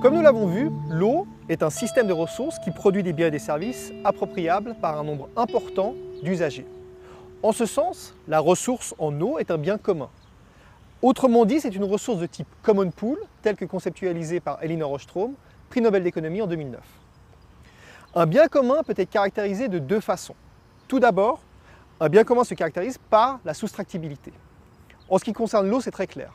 Comme nous l'avons vu, l'eau est un système de ressources qui produit des biens et des services appropriables par un nombre important d'usagers. En ce sens, la ressource en eau est un bien commun. Autrement dit, c'est une ressource de type common pool, telle que conceptualisée par Elinor Ostrom, prix Nobel d'économie en 2009. Un bien commun peut être caractérisé de deux façons. Tout d'abord, un bien commun se caractérise par la soustractibilité. En ce qui concerne l'eau, c'est très clair.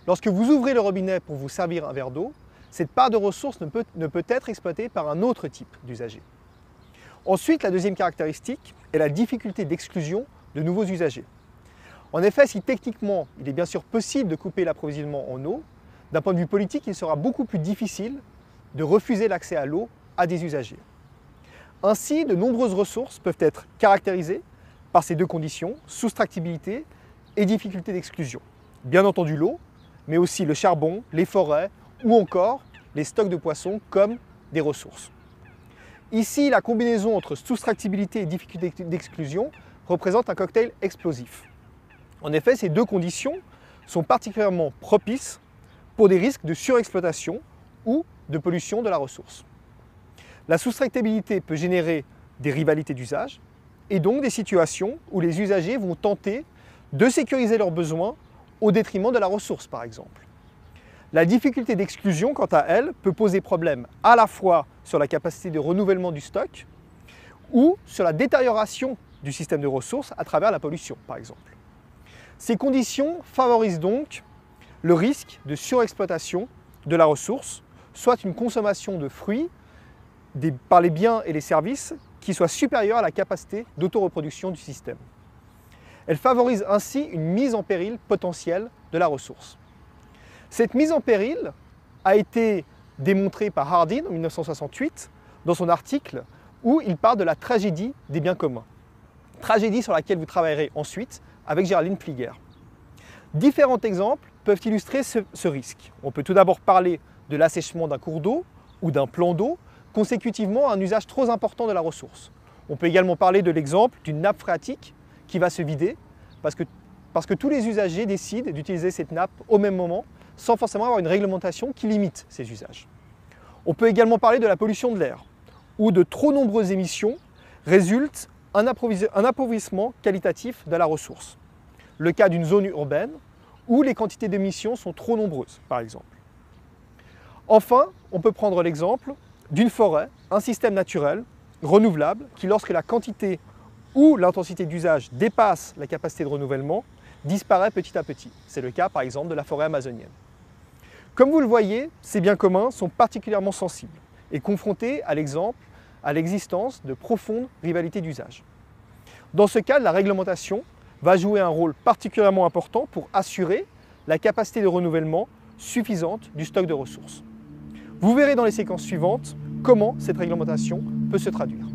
Lorsque vous ouvrez le robinet pour vous servir un verre d'eau, cette part de ressources ne peut être exploitée par un autre type d'usager. Ensuite, la deuxième caractéristique est la difficulté d'exclusion de nouveaux usagers. En effet, si techniquement, il est bien sûr possible de couper l'approvisionnement en eau, d'un point de vue politique, il sera beaucoup plus difficile de refuser l'accès à l'eau à des usagers. Ainsi, de nombreuses ressources peuvent être caractérisées par ces deux conditions, soustractibilité et difficulté d'exclusion. Bien entendu l'eau, mais aussi le charbon, les forêts ou encore les stocks de poissons comme des ressources. Ici, la combinaison entre soustractibilité et difficulté d'exclusion représente un cocktail explosif. En effet, ces deux conditions sont particulièrement propices pour des risques de surexploitation ou de pollution de la ressource. La soustractabilité peut générer des rivalités d'usage et donc des situations où les usagers vont tenter de sécuriser leurs besoins au détriment de la ressource, par exemple. La difficulté d'exclusion, quant à elle, peut poser problème à la fois sur la capacité de renouvellement du stock ou sur la détérioration du système de ressources à travers la pollution, par exemple. Ces conditions favorisent donc le risque de surexploitation de la ressource, soit une consommation de fruits par les biens et les services qui soit supérieure à la capacité d'autoreproduction du système. Elle favorise ainsi une mise en péril potentielle de la ressource. Cette mise en péril a été démontrée par Hardin en 1968 dans son article où il parle de la tragédie des biens communs. Tragédie sur laquelle vous travaillerez ensuite avec Géraldine Pfliger. Différents exemples peuvent illustrer ce risque. On peut tout d'abord parler de l'assèchement d'un cours d'eau ou d'un plan d'eau consécutivement à un usage trop important de la ressource. On peut également parler de l'exemple d'une nappe phréatique qui va se vider parce que tous les usagers décident d'utiliser cette nappe au même moment sans forcément avoir une réglementation qui limite ces usages. On peut également parler de la pollution de l'air, où de trop nombreuses émissions résultent un appauvrissement qualitatif de la ressource. Le cas d'une zone urbaine où les quantités d'émissions sont trop nombreuses, par exemple. Enfin, on peut prendre l'exemple d'une forêt, un système naturel, renouvelable, qui lorsque la quantité ou l'intensité d'usage dépasse la capacité de renouvellement, disparaît petit à petit. C'est le cas par exemple de la forêt amazonienne. Comme vous le voyez, ces biens communs sont particulièrement sensibles et confrontés à l'existence de profondes rivalités d'usage. Dans ce cas, la réglementation va jouer un rôle particulièrement important pour assurer la capacité de renouvellement suffisante du stock de ressources. Vous verrez dans les séquences suivantes comment cette réglementation peut se traduire.